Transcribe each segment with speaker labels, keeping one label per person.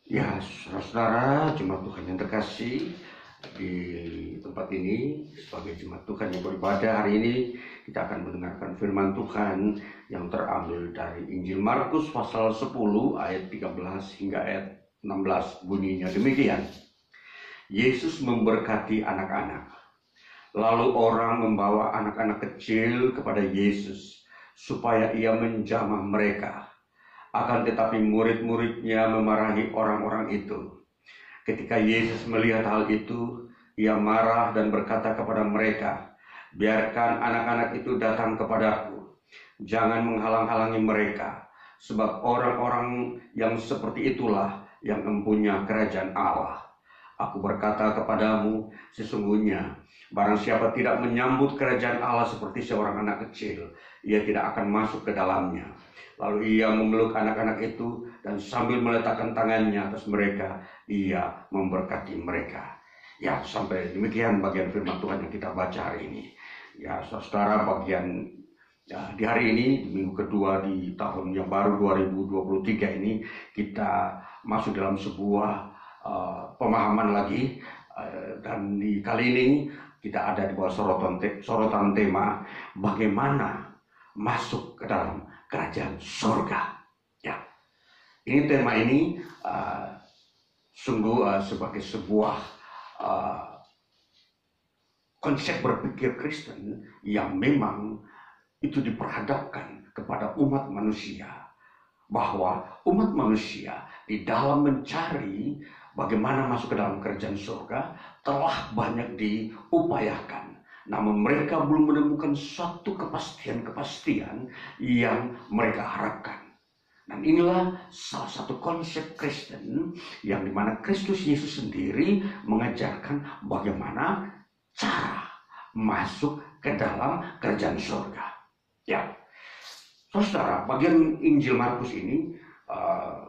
Speaker 1: Ya, saudara-saudara, jemaat Tuhan yang terkasih, di tempat ini sebagai jemaat Tuhan yang beribadah hari ini, kita akan mendengarkan firman Tuhan yang terambil dari Injil Markus pasal 10 ayat 13 hingga ayat 16. Bunyinya demikian. Yesus memberkati anak-anak. Lalu orang membawa anak-anak kecil kepada Yesus supaya ia menjamah mereka. Akan tetapi murid-muridnya memarahi orang-orang itu. Ketika Yesus melihat hal itu, ia marah dan berkata kepada mereka, "Biarkan anak-anak itu datang kepadaku. Jangan menghalang-halangi mereka, sebab orang-orang yang seperti itulah yang mempunyai kerajaan Allah. Aku berkata kepadamu, sesungguhnya barang siapa tidak menyambut kerajaan Allah seperti seorang anak kecil, ia tidak akan masuk ke dalamnya." Lalu ia memeluk anak-anak itu dan sambil meletakkan tangannya atas mereka, ia memberkati mereka. Ya, sampai demikian bagian firman Tuhan yang kita baca hari ini. Ya, saudara, bagian di hari ini, di minggu kedua di tahun yang baru 2023 ini, kita masuk dalam sebuah pemahaman lagi, dan di kali ini kita ada di bawah sorotan tema bagaimana masuk ke dalam kerajaan surga. Ya, ini tema ini sungguh sebagai sebuah konsep berpikir Kristen yang memang itu diperhadapkan kepada umat manusia, bahwa umat manusia di dalam mencari bagaimana masuk ke dalam kerajaan surga telah banyak diupayakan, namun mereka belum menemukan suatu kepastian yang mereka harapkan. Dan inilah salah satu konsep Kristen yang dimana Kristus Yesus sendiri mengajarkan bagaimana cara masuk ke dalam kerajaan surga. Ya, saudara, bagian Injil Markus ini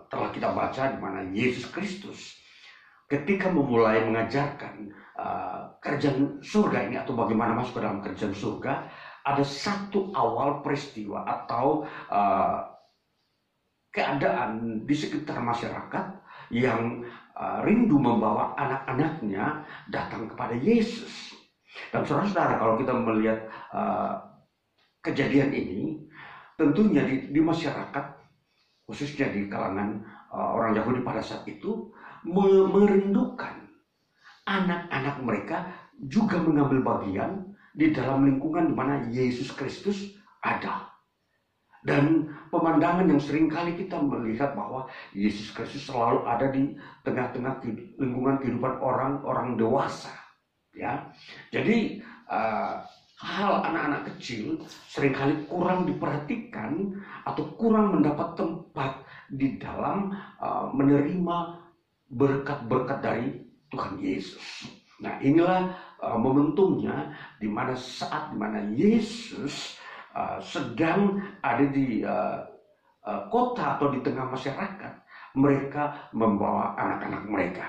Speaker 1: telah kita baca di mana Yesus Kristus ketika memulai mengajarkan kerajaan surga ini atau bagaimana masuk ke dalam kerajaan surga, ada satu awal peristiwa atau keadaan di sekitar masyarakat yang rindu membawa anak-anaknya datang kepada Yesus. Dan saudara-saudara, kalau kita melihat kejadian ini, tentunya di masyarakat, khususnya di kalangan orang Yahudi pada saat itu, merindukan anak-anak mereka juga mengambil bagian di dalam lingkungan di mana Yesus Kristus ada. Dan pemandangan yang seringkali kita melihat bahwa Yesus Kristus selalu ada di tengah-tengah lingkungan kehidupan orang-orang dewasa. Ya, jadi hal anak-anak kecil seringkali kurang diperhatikan atau kurang mendapat tempat di dalam menerima berkat-berkat dari Tuhan Yesus. Nah, inilah momentumnya di mana saat di mana Yesus sedang ada di kota atau di tengah masyarakat, mereka membawa anak-anak mereka.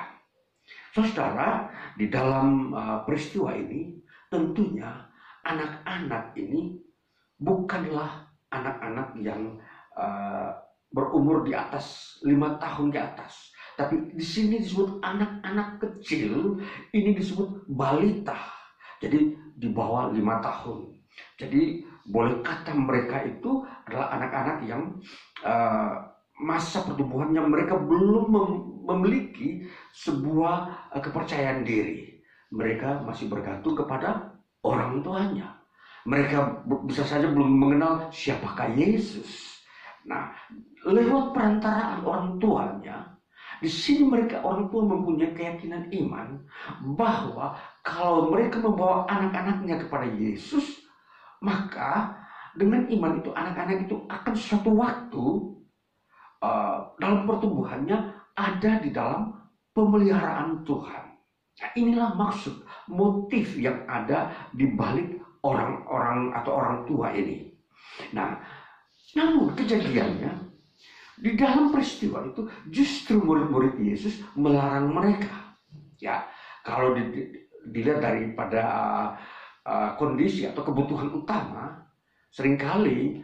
Speaker 1: Saudara, di dalam peristiwa ini tentunya anak-anak ini bukanlah anak-anak yang berumur di atas 5 tahun ke atas. Tapi di sini disebut anak-anak kecil, ini disebut balita. Jadi di bawah 5 tahun. Jadi boleh kata mereka itu adalah anak-anak yang masa pertumbuhannya mereka belum memiliki sebuah kepercayaan diri. Mereka masih bergantung kepada orang tuanya. Mereka bisa saja belum mengenal siapakah Yesus. Nah, lewat perantaraan orang tuanya, di sini mereka orang tua mempunyai keyakinan iman bahwa kalau mereka membawa anak-anaknya kepada Yesus, maka dengan iman itu anak-anak itu akan suatu waktu dalam pertumbuhannya ada di dalam pemeliharaan Tuhan. Nah, inilah maksud, motif yang ada di balik orang-orang atau orang tua ini. Nah, namun kejadiannya di dalam peristiwa itu justru murid-murid Yesus melarang mereka. Ya, kalau dilihat daripada kondisi atau kebutuhan utama, seringkali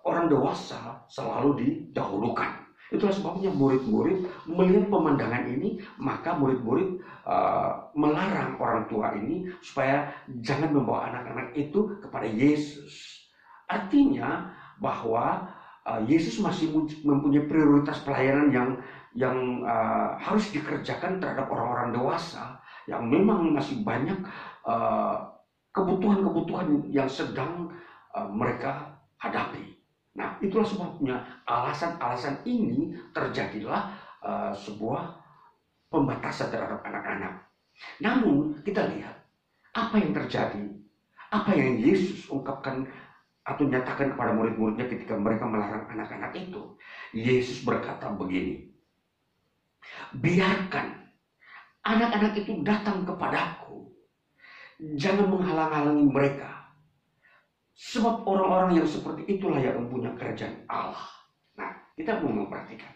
Speaker 1: orang dewasa selalu didahulukan. Itulah sebabnya murid-murid melihat pemandangan ini, maka murid-murid melarang orang tua ini supaya jangan membawa anak-anak itu kepada Yesus. Artinya bahwa Yesus masih mempunyai prioritas pelayanan yang harus dikerjakan terhadap orang-orang dewasa yang memang masih banyak kebutuhan-kebutuhan yang sedang mereka hadapi. Nah, itulah sebabnya alasan-alasan ini terjadilah sebuah pembatasan terhadap anak-anak. Namun kita lihat apa yang terjadi, apa yang Yesus ungkapkan atau nyatakan kepada murid-muridnya ketika mereka melarang anak-anak itu. Yesus berkata begini, biarkan anak-anak itu datang kepadaku, jangan menghalang-halangi mereka. Sebab orang-orang yang seperti itulah yang mempunyai kerajaan Allah. Nah, kita mau memperhatikan.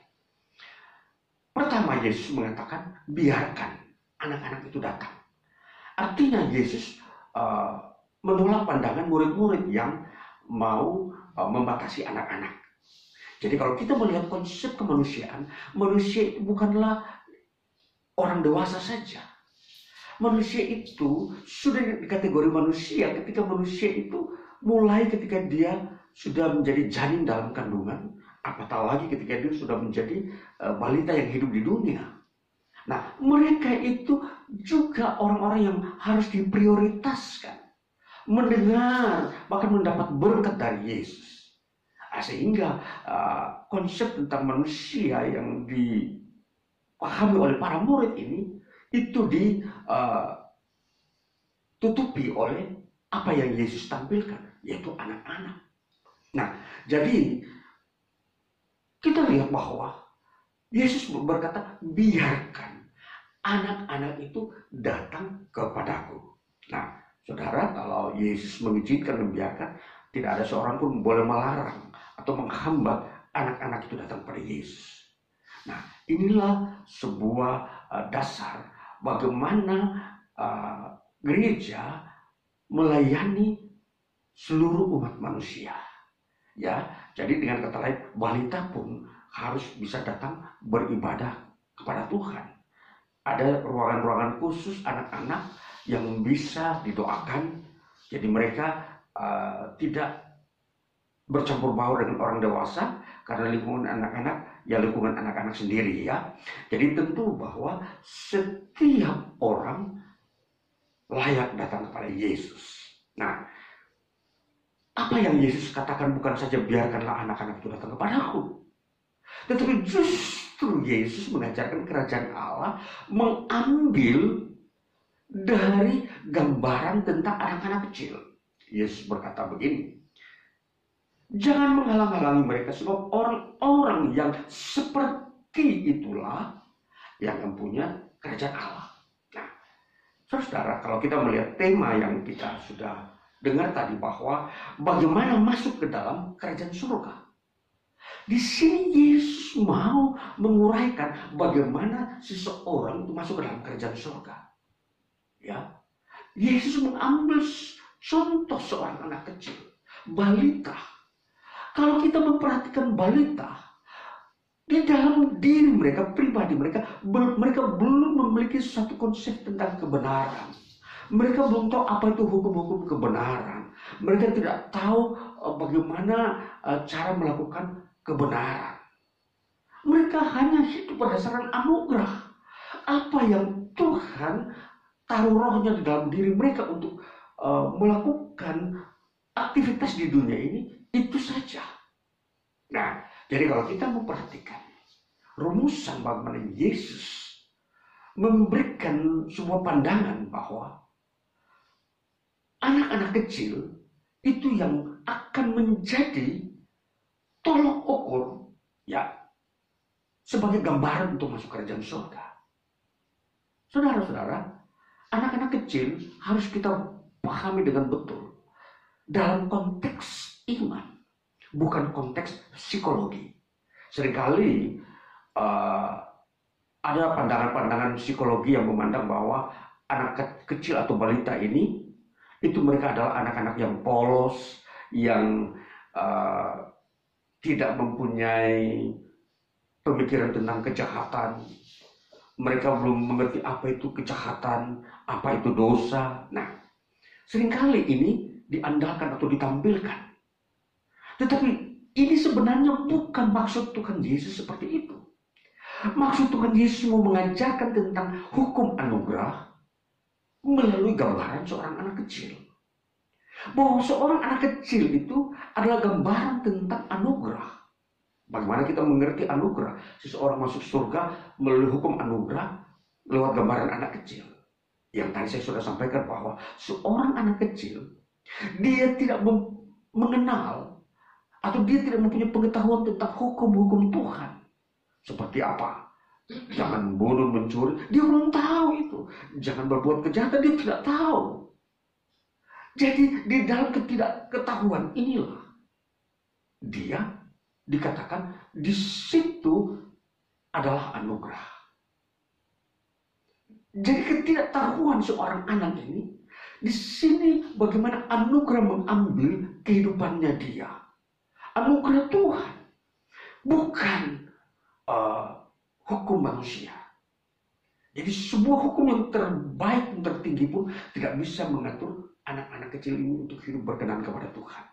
Speaker 1: Pertama, Yesus mengatakan, biarkan anak-anak itu datang. Artinya Yesus menolak pandangan murid-murid yang mau membatasi anak-anak. Jadi kalau kita melihat konsep kemanusiaan, manusia itu bukanlah orang dewasa saja. Manusia itu sudah dikategori manusia ketika manusia itu mulai ketika dia sudah menjadi janin dalam kandungan, apatah lagi ketika dia sudah menjadi balita yang hidup di dunia. Nah, mereka itu juga orang-orang yang harus diprioritaskan, mendengar, bahkan mendapat berkat dari Yesus. Sehingga konsep tentang manusia yang dipahami oleh para murid ini, itu ditutupi oleh apa yang Yesus tampilkan, yaitu anak-anak. Nah, jadi kita lihat bahwa Yesus berkata, biarkan anak-anak itu datang kepadaku. Nah, saudara, kalau Yesus mengizinkan dan membiarkan, tidak ada seorang pun boleh melarang atau menghambat anak-anak itu datang kepada Yesus. Nah, inilah sebuah dasar bagaimana gereja melayani seluruh umat manusia. Ya, jadi dengan kata lain, balita pun harus bisa datang beribadah kepada Tuhan. Ada ruangan-ruangan khusus anak-anak yang bisa didoakan. Jadi mereka tidak bercampur baur dengan orang dewasa karena lingkungan anak-anak ya lingkungan anak-anak sendiri ya. Jadi tentu bahwa setiap orang layak datang kepada Yesus. Nah, apa yang Yesus katakan bukan saja biarkanlah anak-anak itu datang kepadaku, tetapi justru Yesus mengajarkan kerajaan Allah mengambil dari gambaran tentang anak-anak kecil. Yesus berkata begini, jangan menghalang-halangi mereka sebab orang-orang yang seperti itulah yang mempunyai kerajaan Allah. Saudara, kalau kita melihat tema yang kita sudah dengar tadi bahwa bagaimana masuk ke dalam kerajaan surga. Di sini Yesus mau menguraikan bagaimana seseorang itu masuk ke dalam kerajaan surga. Ya. Yesus mengambil contoh seorang anak kecil, balita. Kalau kita memperhatikan balita, di dalam diri mereka, pribadi mereka, mereka belum memiliki suatu konsep tentang kebenaran. Mereka belum tahu apa itu hukum-hukum kebenaran. Mereka tidak tahu bagaimana cara melakukan kebenaran. Mereka hanya hidup berdasarkan anugerah. Apa yang Tuhan taruh rohnya di dalam diri mereka untuk melakukan aktivitas di dunia ini, itu saja. Nah, jadi kalau kita memperhatikan rumusan bagaimana Yesus memberikan sebuah pandangan bahwa anak-anak kecil itu yang akan menjadi tolok ukur ya sebagai gambaran untuk masuk kerajaan surga. Saudara-saudara, anak-anak kecil harus kita pahami dengan betul dalam konteks iman, bukan konteks psikologi. Seringkali ada pandangan-pandangan psikologi yang memandang bahwa anak kecil atau balita ini itu mereka adalah anak-anak yang polos, yang tidak mempunyai pemikiran tentang kejahatan. Mereka belum mengerti apa itu kejahatan, apa itu dosa. Nah, seringkali ini diandalkan atau ditampilkan. Tetapi ini sebenarnya bukan maksud Tuhan Yesus seperti itu. Maksud Tuhan Yesus mau mengajarkan tentang hukum anugerah melalui gambaran seorang anak kecil. Bahwa seorang anak kecil itu adalah gambaran tentang anugerah. Bagaimana kita mengerti anugerah? Seseorang masuk surga melalui hukum anugerah lewat gambaran anak kecil. Yang tadi saya sudah sampaikan bahwa seorang anak kecil, dia tidak mengenal atau dia tidak mempunyai pengetahuan tentang hukum-hukum Tuhan. Seperti apa? Jangan bunuh, mencuri, dia belum tahu itu. Jangan berbuat kejahatan, dia tidak tahu. Jadi di dalam ketidakketahuan inilah dia dikatakan di situ adalah anugerah. Jadi ketidaktahuan seorang anak ini, di sini bagaimana anugerah mengambil kehidupannya dia. Anugerah Tuhan, bukan hukum manusia. Jadi sebuah hukum yang terbaik, yang tertinggi pun tidak bisa mengatur anak-anak kecil ini untuk hidup berkenan kepada Tuhan.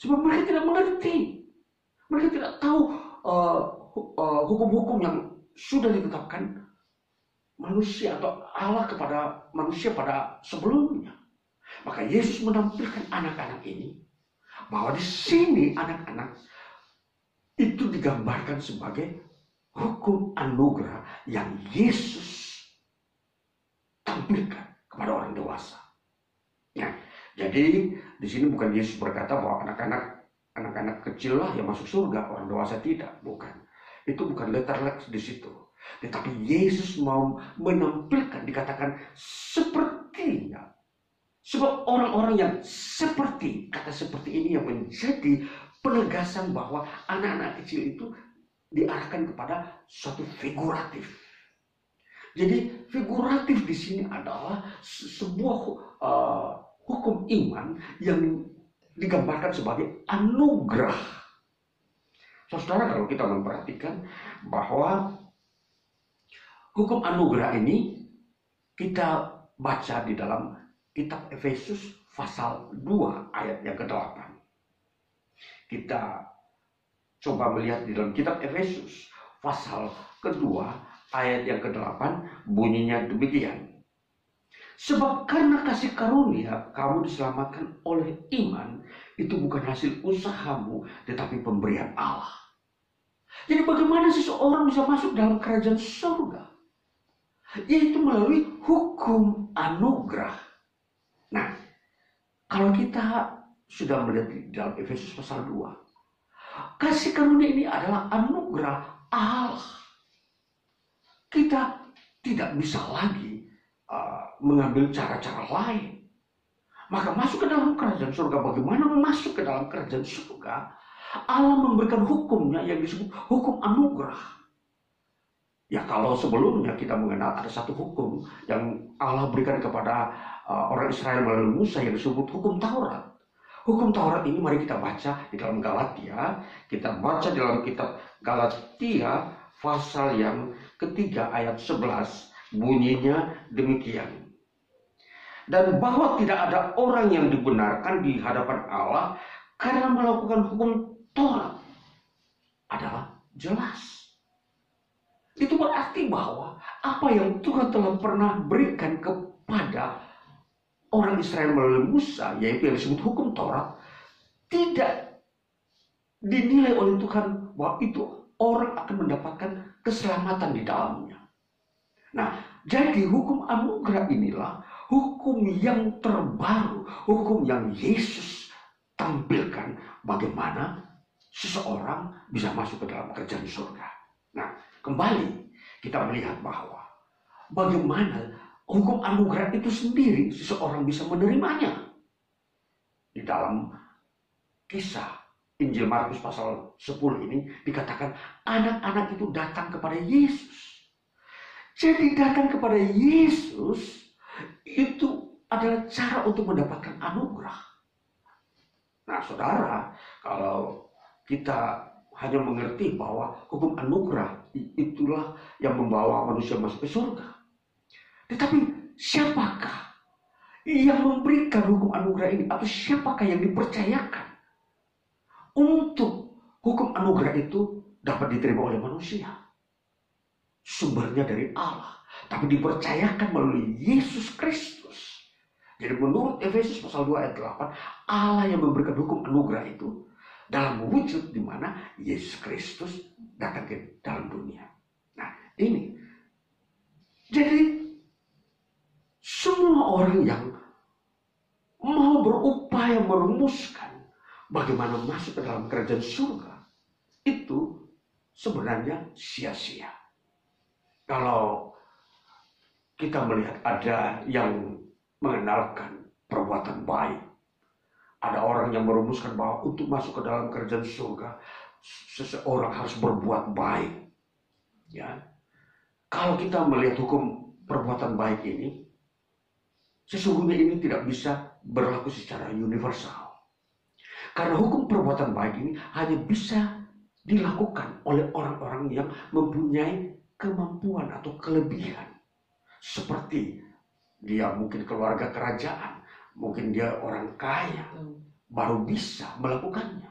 Speaker 1: Sebab mereka tidak mengerti. Mereka tidak tahu hukum-hukum yang sudah ditetapkan manusia atau Allah kepada manusia pada sebelumnya. Maka Yesus menampilkan anak-anak ini bahwa di sini anak-anak itu digambarkan sebagai hukum anugerah yang Yesus tampilkan kepada orang dewasa. Ya, jadi di sini bukan Yesus berkata bahwa anak-anak kecil lah yang masuk surga, orang dewasa tidak, bukan. Itu bukan letterlek di situ. Tetapi Yesus mau menampilkan, dikatakan sepertinya. Sebab orang-orang yang seperti, kata seperti ini yang menjadi penegasan bahwa anak-anak kecil itu diarahkan kepada suatu figuratif. Jadi figuratif di sini adalah sebuah hukum iman yang digambarkan sebagai anugerah. Saudara, kalau kita memperhatikan bahwa hukum anugerah ini kita baca di dalam kitab Efesus pasal 2 ayat yang ke-8. Kita coba melihat di dalam kitab Efesus pasal kedua ayat yang ke-8, bunyinya demikian. Sebab karena kasih karunia kamu diselamatkan oleh iman, itu bukan hasil usahamu tetapi pemberian Allah. Jadi bagaimana seseorang bisa masuk dalam kerajaan surga? Yaitu melalui hukum anugerah. Nah, kalau kita sudah melihat di dalam Efesus pasal 2, kasih karunia ini adalah anugerah Allah. Kita tidak bisa lagi mengambil cara-cara lain. Maka masuk ke dalam kerajaan surga. Bagaimana masuk ke dalam kerajaan surga? Allah memberikan hukumnya yang disebut hukum anugerah. Ya, kalau sebelumnya kita mengenal ada satu hukum yang Allah berikan kepada orang Israel melalui Musa yang disebut hukum Taurat. Hukum Taurat ini mari kita baca di dalam Galatia. Kita baca di dalam kitab Galatia pasal yang ketiga ayat 11. Bunyinya demikian. Dan bahwa tidak ada orang yang dibenarkan di hadapan Allah karena melakukan hukum Taurat adalah jelas. Itu berarti bahwa apa yang Tuhan telah pernah berikan kepada orang Israel melalui Musa, yaitu yang disebut hukum Taurat, tidak dinilai oleh Tuhan bahwa itu orang akan mendapatkan keselamatan di dalamnya. Nah, jadi hukum anugerah inilah hukum yang terbaru, hukum yang Yesus tampilkan bagaimana seseorang bisa masuk ke dalam kerajaan surga. Nah, kembali kita melihat bahwa bagaimana hukum anugerah itu sendiri seseorang bisa menerimanya. Di dalam kisah Injil Markus pasal 10 ini dikatakan anak-anak itu datang kepada Yesus. Jadi datang kepada Yesus itu adalah cara untuk mendapatkan anugerah. Nah, saudara, kalau kita hanya mengerti bahwa hukum anugerah itulah yang membawa manusia masuk ke surga. Tetapi siapakah yang memberikan hukum anugerah ini? Atau siapakah yang dipercayakan untuk hukum anugerah itu dapat diterima oleh manusia? Sumbernya dari Allah, tapi dipercayakan melalui Yesus Kristus. Jadi menurut Efesus pasal 2 ayat 8, Allah yang memberikan hukum anugerah itu dalam wujud di mana Yesus Kristus datang ke dalam dunia. Nah, ini. Jadi semua orang yang mau berupaya merumuskan bagaimana masuk ke dalam kerajaan surga itu sebenarnya sia-sia. Kalau kita melihat ada yang mengenalkan perbuatan baik, ada orang yang merumuskan bahwa untuk masuk ke dalam kerajaan surga seseorang harus berbuat baik. Ya, kalau kita melihat hukum perbuatan baik ini, sesungguhnya ini tidak bisa berlaku secara universal. Karena hukum perbuatan baik ini hanya bisa dilakukan oleh orang-orang yang mempunyai kemampuan atau kelebihan. Seperti dia mungkin keluarga kerajaan, mungkin dia orang kaya, baru bisa melakukannya.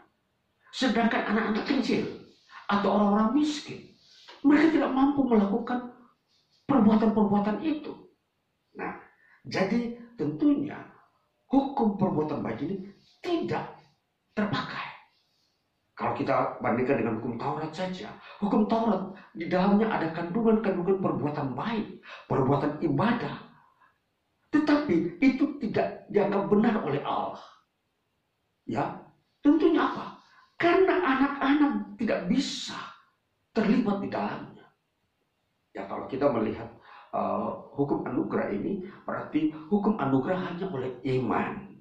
Speaker 1: Sedangkan anak-anak kecil atau orang-orang miskin, mereka tidak mampu melakukan perbuatan-perbuatan itu. Nah, jadi tentunya hukum perbuatan baik ini tidak terpakai. Kalau kita bandingkan dengan hukum Taurat saja, hukum Taurat di dalamnya ada kandungan-kandungan perbuatan baik, perbuatan ibadah. Tetapi itu tidak dianggap benar oleh Allah. Ya, tentunya apa? Karena anak-anak tidak bisa terlibat di dalamnya. Ya, kalau kita melihat hukum anugerah ini, berarti hukum anugerah hanya oleh iman,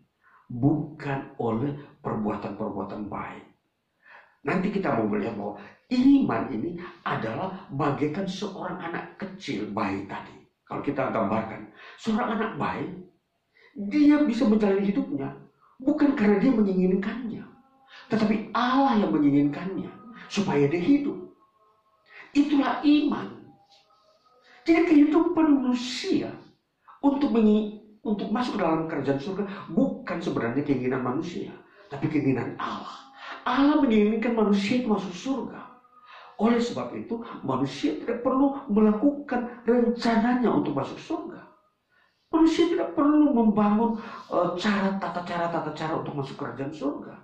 Speaker 1: bukan oleh perbuatan-perbuatan baik. Nanti kita mau melihat bahwa iman ini adalah bagaikan seorang anak kecil bayi tadi. Kalau kita gambarkan, seorang anak bayi, dia bisa menjalani hidupnya bukan karena dia menginginkannya, tetapi Allah yang menginginkannya supaya dia hidup. Itulah iman. Jadi kehidupan manusia untuk masuk ke dalam kerajaan surga bukan sebenarnya keinginan manusia, tapi keinginan Allah. Allah menginginkan manusia itu masuk surga. Oleh sebab itu, manusia tidak perlu melakukan rencananya untuk masuk surga. Manusia tidak perlu membangun tata cara untuk masuk kerajaan surga.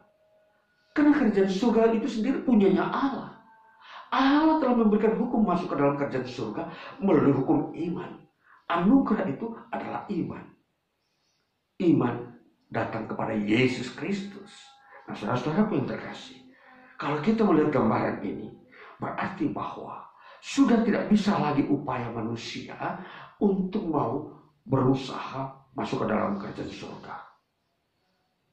Speaker 1: Karena kerajaan surga itu sendiri punyanya Allah. Allah telah memberikan hukum masuk ke dalam kerajaan surga melalui hukum iman. Anugerah itu adalah iman. Iman datang kepada Yesus Kristus. Nah, saudara-saudaraku yang terkasih, kalau kita melihat gambaran ini, berarti bahwa sudah tidak bisa lagi upaya manusia untuk mau berusaha masuk ke dalam kerajaan surga.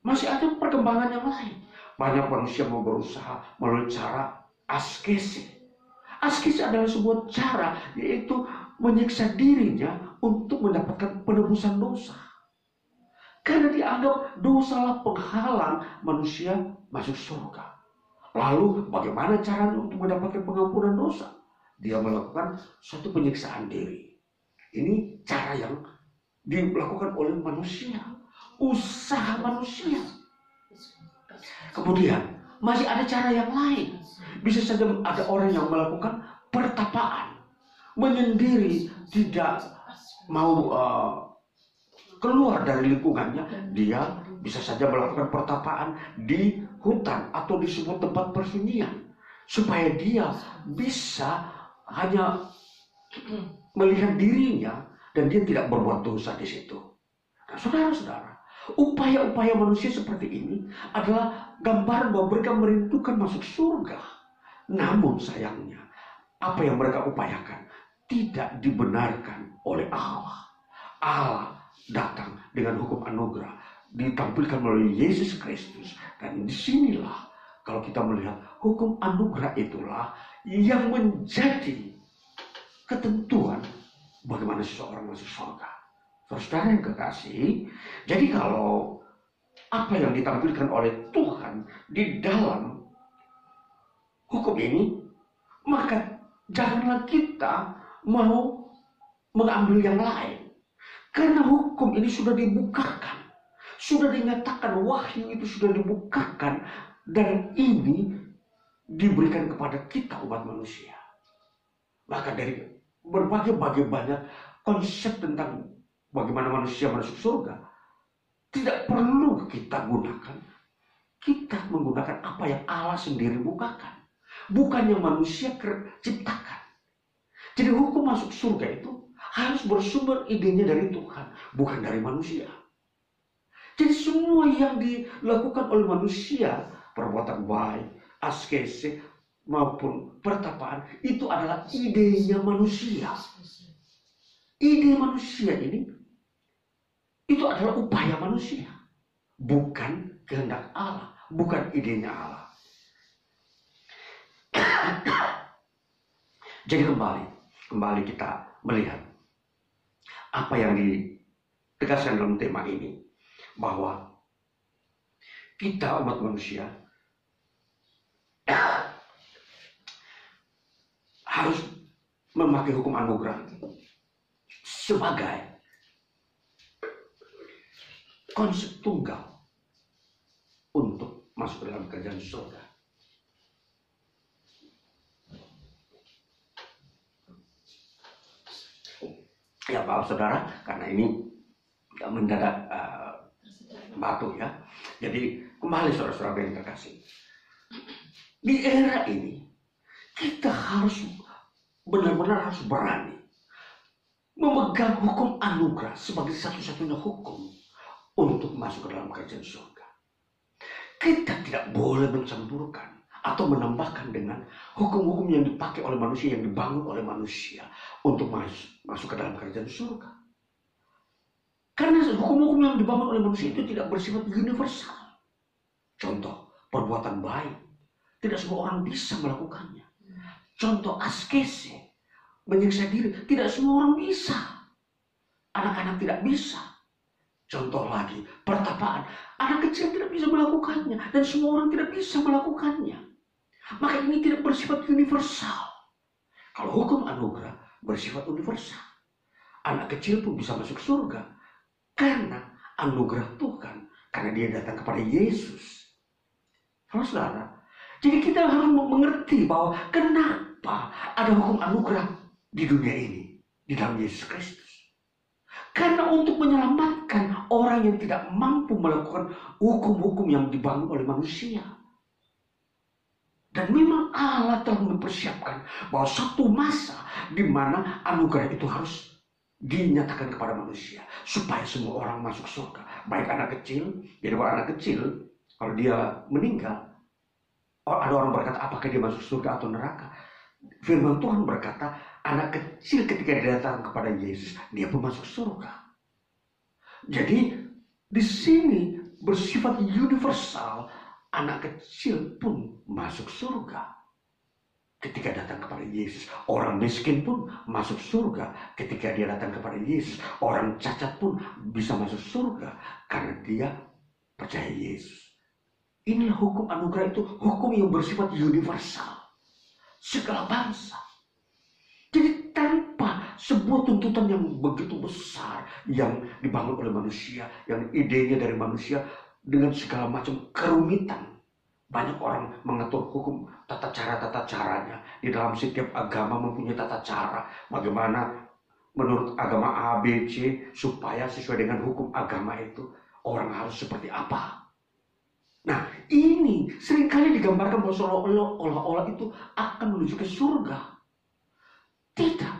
Speaker 1: Masih ada perkembangan yang lain. Banyak manusia mau berusaha melalui cara askesis. Askesis adalah sebuah cara, yaitu menyiksa dirinya untuk mendapatkan penebusan dosa. Karena dianggap dosalah penghalang manusia masuk surga. Lalu bagaimana caranya untuk mendapatkan pengampunan dosa? Dia melakukan suatu penyiksaan diri. Ini cara yang dilakukan oleh manusia. Usaha manusia. Kemudian masih ada cara yang lain. Bisa saja ada orang yang melakukan pertapaan. Menyendiri, tidak mau keluar dari lingkungannya. Dia bisa saja melakukan pertapaan di hutan atau di sebuah tempat persunyian, supaya dia bisa hanya melihat dirinya dan dia tidak berbuat dosa di situ. Nah, saudara-saudara, upaya-upaya manusia seperti ini adalah gambaran bahwa mereka merindukan masuk surga. Namun sayangnya, apa yang mereka upayakan tidak dibenarkan oleh Allah. Allah datang dengan hukum anugerah, ditampilkan melalui Yesus Kristus. Dan disinilah kalau kita melihat hukum anugerah itulah yang menjadi ketentuan bagaimana seseorang masuk surga. Saudara yang kekasih, jadi kalau apa yang ditampilkan oleh Tuhan di dalam hukum ini, maka janganlah kita mau mengambil yang lain. Karena hukum ini sudah dibukakan, sudah dinyatakan, wahyu itu sudah dibukakan, dan ini diberikan kepada kita umat manusia. Maka dari berbagai banyak konsep tentang bagaimana manusia masuk surga, tidak perlu kita gunakan. Kita menggunakan apa yang Allah sendiri bukakan, bukan yang manusia ciptakan. Jadi hukum masuk surga itu harus bersumber idenya dari Tuhan, bukan dari manusia. Jadi semua yang dilakukan oleh manusia, perbuatan baik, askese, maupun pertapaan, itu adalah idenya manusia. Ide manusia ini, itu adalah upaya manusia, bukan kehendak Allah, bukan idenya Allah. Jadi kembali kita melihat apa yang ditegaskan dalam tema ini, bahwa kita umat manusia harus memakai hukum anugerah sebagai konsep tunggal untuk masuk ke dalam kerajaan surga. Ya maaf saudara, karena ini mendadak batu ya. Jadi kembali saudara-saudara yang terkasih, di era ini kita harus benar-benar harus berani memegang hukum anugerah sebagai satu-satunya hukum untuk masuk ke dalam kerajaan surga. Kita tidak boleh mencampurkan atau menambahkan dengan hukum-hukum yang dipakai oleh manusia, yang dibangun oleh manusia untuk masuk ke dalam kerajaan surga. Karena hukum-hukum yang dibangun oleh manusia itu tidak bersifat universal. Contoh, perbuatan baik, tidak semua orang bisa melakukannya. Contoh, askese, menyiksa diri, tidak semua orang bisa. Anak-anak tidak bisa. Contoh lagi, pertapaan, anak kecil tidak bisa melakukannya, dan semua orang tidak bisa melakukannya. Maka ini tidak bersifat universal. Kalau hukum anugerah bersifat universal, anak kecil pun bisa masuk surga karena anugerah Tuhan, karena dia datang kepada Yesus. Saudara, jadi kita harus mengerti bahwa kenapa ada hukum anugerah di dunia ini, di dalam Yesus Kristus. Karena untuk menyelamatkan orang yang tidak mampu melakukan hukum-hukum yang dibangun oleh manusia. Dan memang Allah telah mempersiapkan bahwa satu masa di mana anugerah itu harus dinyatakan kepada manusia supaya semua orang masuk surga, baik anak kecil. Jadi kalau anak kecil, kalau dia meninggal, ada orang berkata apakah dia masuk surga atau neraka? Firman Tuhan berkata anak kecil ketika dia datang kepada Yesus, dia pun masuk surga. Jadi di sini bersifat universal. Anak kecil pun masuk surga ketika datang kepada Yesus. Orang miskin pun masuk surga ketika dia datang kepada Yesus. Orang cacat pun bisa masuk surga karena dia percaya Yesus. Inilah hukum anugerah, itu hukum yang bersifat universal, segala bangsa. Jadi tanpa sebuah tuntutan yang begitu besar yang dibangun oleh manusia, yang idenya dari manusia, dengan segala macam kerumitan. Banyak orang mengatur hukum tata caranya. Di dalam setiap agama mempunyai tata cara. Bagaimana menurut agama A, B, C, supaya sesuai dengan hukum agama itu orang harus seperti apa. Nah ini seringkali digambarkan bahwa seolah-olah itu akan menuju ke surga. Tidak.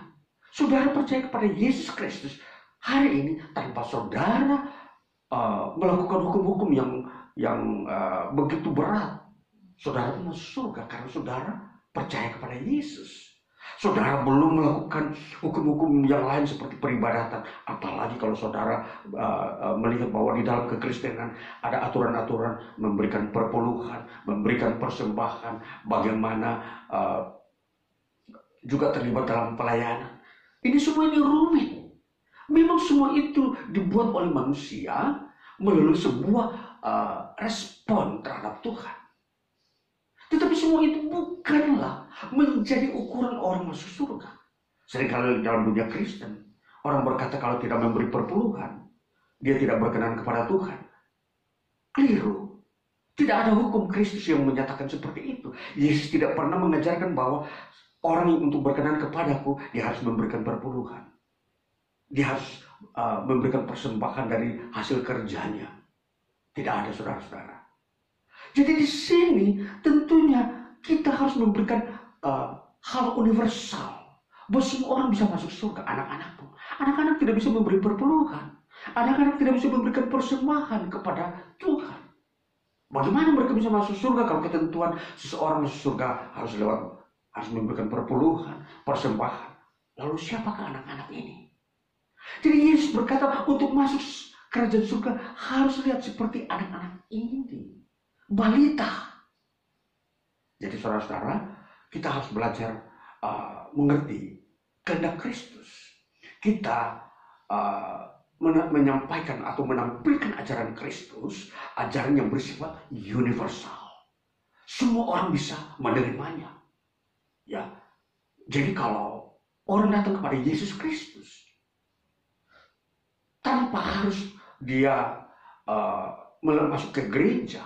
Speaker 1: Saudara percaya kepada Yesus Kristus hari ini, tanpa saudara melakukan hukum-hukum yang begitu berat, saudara masuk surga karena saudara percaya kepada Yesus. Saudara belum melakukan hukum-hukum yang lain seperti peribadatan, apalagi kalau saudara melihat bahwa di dalam kekristenan ada aturan-aturan memberikan perpuluhan, memberikan persembahan, bagaimana juga terlibat dalam pelayanan. Ini semua ini rumit. Memang semua itu dibuat oleh manusia melalui sebuah respon terhadap Tuhan. Tetapi semua itu bukanlah menjadi ukuran orang masuk surga. Seringkali dalam dunia Kristen, orang berkata kalau tidak memberi perpuluhan, dia tidak berkenan kepada Tuhan. Keliru. Tidak ada hukum Kristus yang menyatakan seperti itu. Yesus tidak pernah mengajarkan bahwa orang yang untuk berkenan kepadaku, dia harus memberikan perpuluhan. Dia harus memberikan persembahan dari hasil kerjanya. Tidak ada, saudara-saudara. Jadi di sini tentunya kita harus memberikan hal universal. Bahwa semua orang bisa masuk surga, anak-anak pun. Anak-anak tidak bisa memberi perpuluhan. Anak-anak tidak bisa memberikan persembahan kepada Tuhan. Bagaimana mereka bisa masuk surga kalau ketentuan seseorang masuk surga harus memberikan perpuluhan, persembahan. Lalu siapakah anak-anak ini? Jadi Yesus berkata untuk masuk kerajaan surga harus lihat seperti anak-anak ini. Balita. Jadi saudara-saudara, kita harus belajar mengerti kehendak Kristus. Kita menyampaikan atau menampilkan ajaran Kristus, ajaran yang bersifat universal. Semua orang bisa menerimanya. Ya. Jadi kalau orang datang kepada Yesus Kristus tanpa harus dia masuk ke gereja,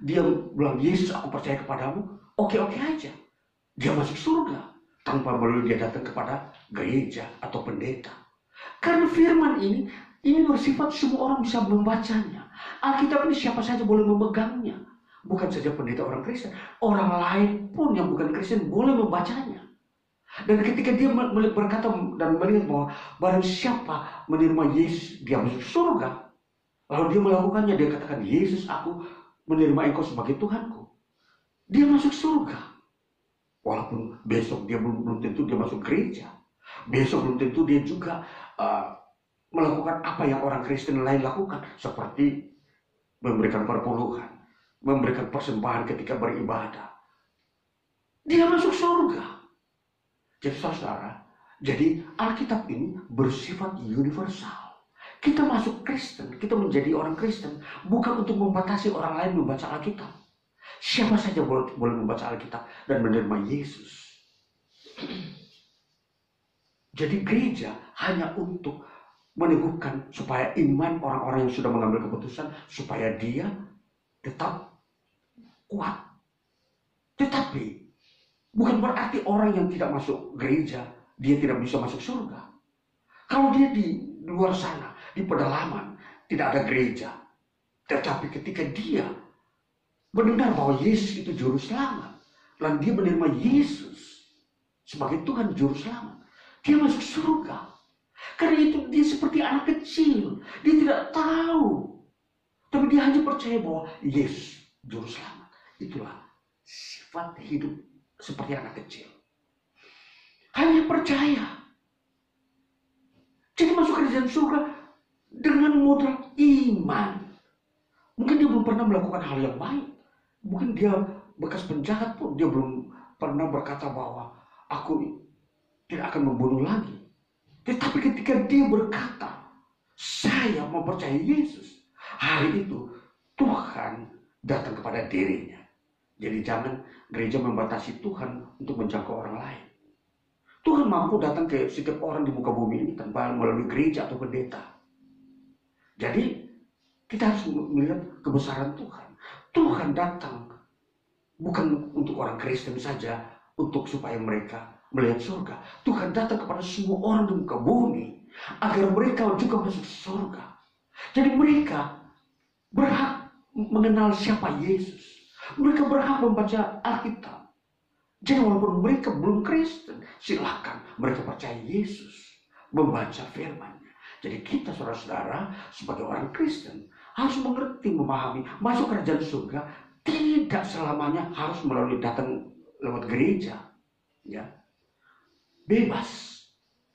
Speaker 1: dia bilang Yesus aku percaya kepadamu, oke-oke aja. Dia masuk surga tanpa perlu dia datang kepada gereja atau pendeta. Karena firman ini bersifat semua orang bisa membacanya. Alkitab ini siapa saja boleh memegangnya. Bukan saja pendeta orang Kristen, orang lain pun yang bukan Kristen boleh membacanya. Dan ketika dia berkata dan melihat bahwa barang siapa menerima Yesus, dia masuk surga. Lalu dia melakukannya, dia katakan, Yesus aku menerima engkau sebagai Tuhanku. Dia masuk surga. Walaupun besok dia belum tentu dia masuk gereja. Besok belum tentu dia juga melakukan apa yang orang Kristen lain lakukan, seperti memberikan perpuluhan, memberikan persembahan ketika beribadah. Dia masuk surga. Jadi saudara, jadi Alkitab ini bersifat universal. Kita masuk Kristen, kita menjadi orang Kristen bukan untuk membatasi orang lain membaca Alkitab. Siapa saja boleh membaca Alkitab dan menerima Yesus. Jadi gereja hanya untuk meneguhkan supaya iman orang-orang yang sudah mengambil keputusan supaya dia tetap kuat. Tetapi bukan berarti orang yang tidak masuk gereja dia tidak bisa masuk surga. Kalau dia di luar sana, di pedalaman, tidak ada gereja, tetapi ketika dia mendengar bahwa Yesus itu juru selamat, dan dia menerima Yesus sebagai Tuhan juru selamat, dia masuk surga. Karena itu dia seperti anak kecil. Dia tidak tahu. Tapi dia hanya percaya bahwa Yesus juru selamat. Itulah sifat hidup seperti anak kecil. Hanya percaya. Jadi masuk kerajaan surga dengan modal iman. Mungkin dia belum pernah melakukan hal yang baik. Mungkin dia bekas penjahat pun dia belum pernah berkata bahwa aku tidak akan membunuh lagi. Tetapi ketika dia berkata, saya mempercayai Yesus, hari itu Tuhan datang kepada dirinya. Jadi jangan gereja membatasi Tuhan untuk menjangkau orang lain. Tuhan mampu datang ke setiap orang di muka bumi ini tanpa melalui gereja atau pendeta. Jadi kita harus melihat kebesaran Tuhan. Tuhan datang bukan untuk orang Kristen saja, untuk supaya mereka melihat surga. Tuhan datang kepada semua orang di muka bumi agar mereka juga masuk surga. Jadi mereka berhak mengenal siapa Yesus. Mereka berhak membaca Alkitab. Jadi walaupun mereka belum Kristen, silakan mereka percaya Yesus, membaca firman-Nya. Jadi kita saudara-saudara sebagai orang Kristen harus mengerti, memahami, masuk kerajaan surga tidak selamanya harus melalui datang lewat gereja. Ya. Bebas.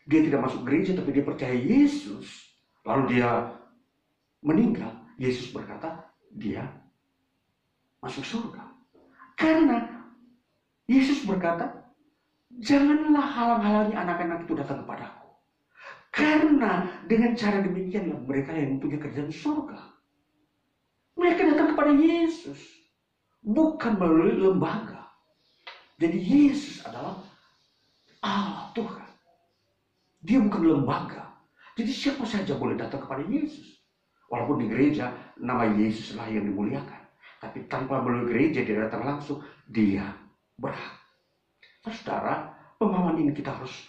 Speaker 1: Dia tidak masuk gereja tapi dia percaya Yesus. Lalu dia meninggal. Yesus berkata dia masuk surga. Karena Yesus berkata, janganlah halang-halangi anak-anak itu datang kepadaku. Karena dengan cara demikianlah mereka yang punya kerjaan surga. Mereka datang kepada Yesus. Bukan melalui lembaga. Jadi Yesus adalah Allah Tuhan. Dia bukan lembaga. Jadi siapa saja boleh datang kepada Yesus. Walaupun di gereja nama Yesus lah yang dimuliakan. Tapi tanpa melalui gereja dia datang langsung, dia berhak. Saudara, pemahaman ini kita harus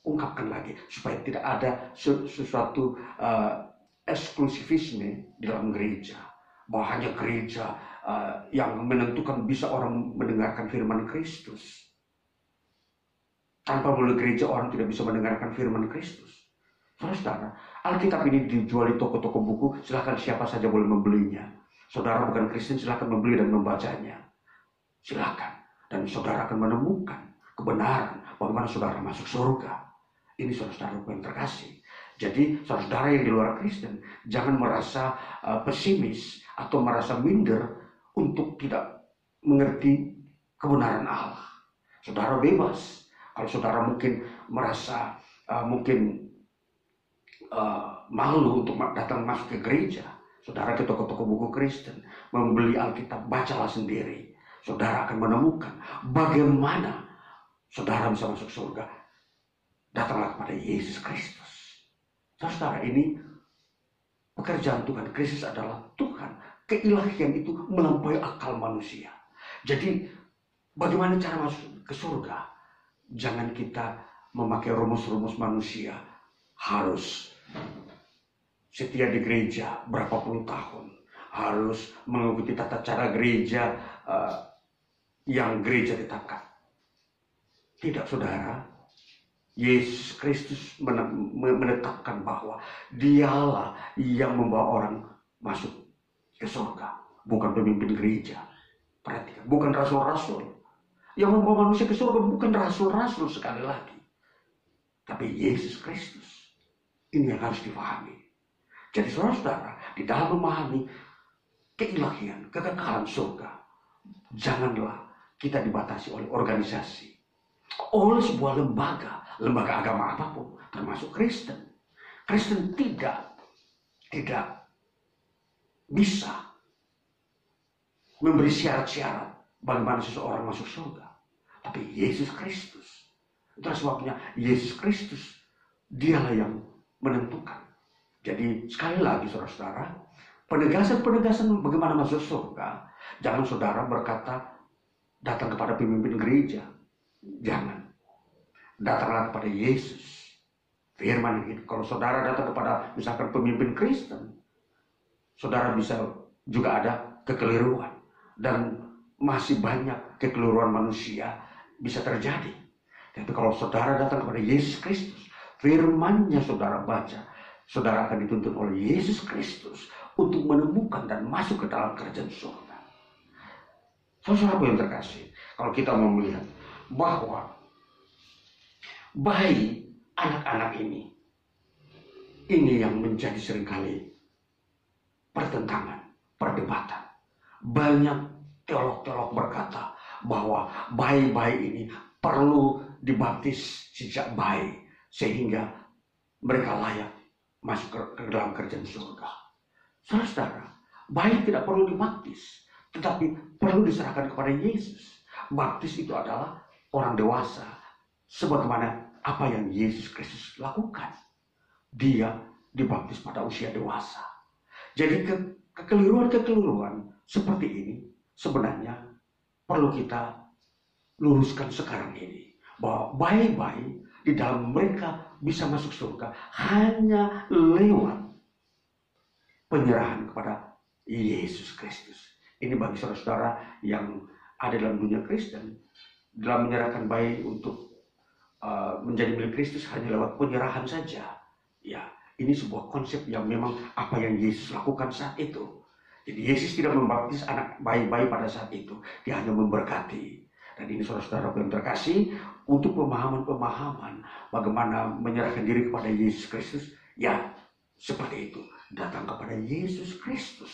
Speaker 1: ungkapkan lagi. Supaya tidak ada sesuatu eksklusivisme di dalam gereja. Bahwa hanya gereja yang menentukan bisa orang mendengarkan firman Kristus. Tanpa melalui gereja orang tidak bisa mendengarkan firman Kristus. Saudara, Alkitab ini dijual di toko-toko buku, silahkan siapa saja boleh membelinya. Saudara bukan Kristen, silahkan membeli dan membacanya. Silahkan. Dan saudara akan menemukan kebenaran bagaimana saudara masuk surga. Ini saudara yang terkasih. Jadi saudara yang di luar Kristen, jangan merasa pesimis atau merasa minder untuk tidak mengerti kebenaran Allah. Saudara bebas. Kalau saudara mungkin merasa malu untuk datang masuk ke gereja, saudara ke toko-toko buku Kristen, membeli Alkitab, bacalah sendiri. Saudara akan menemukan bagaimana saudara bisa masuk surga. Datanglah kepada Yesus Kristus. Saudara, ini pekerjaan Tuhan. Kristus adalah Tuhan. Keilahian itu melampaui akal manusia. Jadi bagaimana cara masuk ke surga? Jangan kita memakai rumus-rumus manusia. Harus setia di gereja berapa puluh tahun. Harus mengikuti tata cara gereja yang gereja tetapkan. Tidak, saudara. Yesus Kristus menetapkan bahwa dialah yang membawa orang masuk ke surga. Bukan pemimpin gereja. Perhatikan, bukan rasul-rasul. Yang membawa manusia ke surga bukan rasul-rasul sekali lagi. Tapi Yesus Kristus. Ini yang harus dipahami. Jadi saudara-saudara, di dalam memahami keilahian, kekekalan surga, janganlah kita dibatasi oleh organisasi, oleh sebuah lembaga agama apapun, termasuk Kristen. Kristen tidak bisa memberi syarat-syarat bagaimana seseorang masuk surga. Tapi Yesus Kristus. Itulah sebabnya Yesus Kristus, dialah yang menentukan. Jadi sekali lagi saudara-saudara, penegasan-penegasan bagaimana masuk surga, jangan saudara berkata datang kepada pemimpin gereja. Jangan. Datanglah kepada Yesus. Firman itu. Kalau saudara datang kepada misalkan pemimpin Kristen, saudara bisa juga ada kekeliruan. Dan masih banyak kekeliruan manusia bisa terjadi. Tapi kalau saudara datang kepada Yesus Kristus, firman-Nya saudara baca, saudara akan dituntun oleh Yesus Kristus untuk menemukan dan masuk ke dalam kerajaan surga. Saudara yang terkasih, kalau kita mau melihat bahwa bayi anak-anak ini yang menjadi seringkali pertentangan, perdebatan. Banyak teolog-teolog berkata bahwa bayi-bayi ini perlu dibaptis sejak bayi sehingga mereka layak masuk ke dalam kerajaan surga. Saudara, bayi tidak perlu dibaptis, tetapi perlu diserahkan kepada Yesus. Baptis itu adalah orang dewasa, sebagaimana apa yang Yesus Kristus lakukan. Dia dibaptis pada usia dewasa. Jadi kekeliruan-kekeliruan seperti ini sebenarnya perlu kita luruskan sekarang ini. Bahwa bayi-bayi di dalam mereka bisa masuk surga hanya lewat penyerahan kepada Yesus Kristus. Ini bagi saudara-saudara yang ada dalam dunia Kristen, dalam menyerahkan bayi untuk menjadi milik Kristus hanya lewat penyerahan saja. Ya, ini sebuah konsep yang memang apa yang Yesus lakukan saat itu. Jadi Yesus tidak membaptis anak bayi-bayi pada saat itu, dia hanya memberkati. Dan ini saudara-saudara yang terkasih, untuk pemahaman-pemahaman bagaimana menyerahkan diri kepada Yesus Kristus, ya seperti itu, datang kepada Yesus Kristus.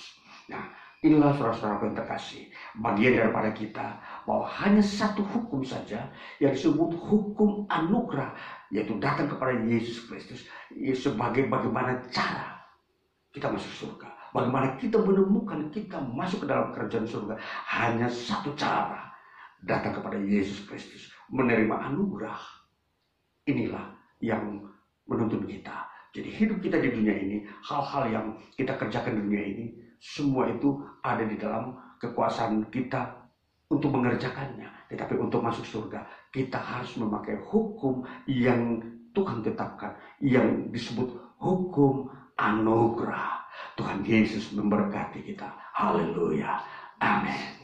Speaker 1: Nah, inilah saudara-saudara yang terkasih, bagian daripada kita bahwa hanya satu hukum saja yang disebut hukum anugerah, yaitu datang kepada Yesus Kristus sebagai bagaimana cara kita masuk surga. Bagaimana kita menemukan kita masuk ke dalam kerajaan surga. Hanya satu cara, datang kepada Yesus Kristus, menerima anugerah. Inilah yang menuntun kita. Jadi hidup kita di dunia ini, hal-hal yang kita kerjakan di dunia ini, semua itu ada di dalam kekuasaan kita untuk mengerjakannya. Tetapi untuk masuk surga, kita harus memakai hukum yang Tuhan tetapkan, yang disebut hukum anugerah. Tuhan Yesus memberkati kita. Haleluya. Amin.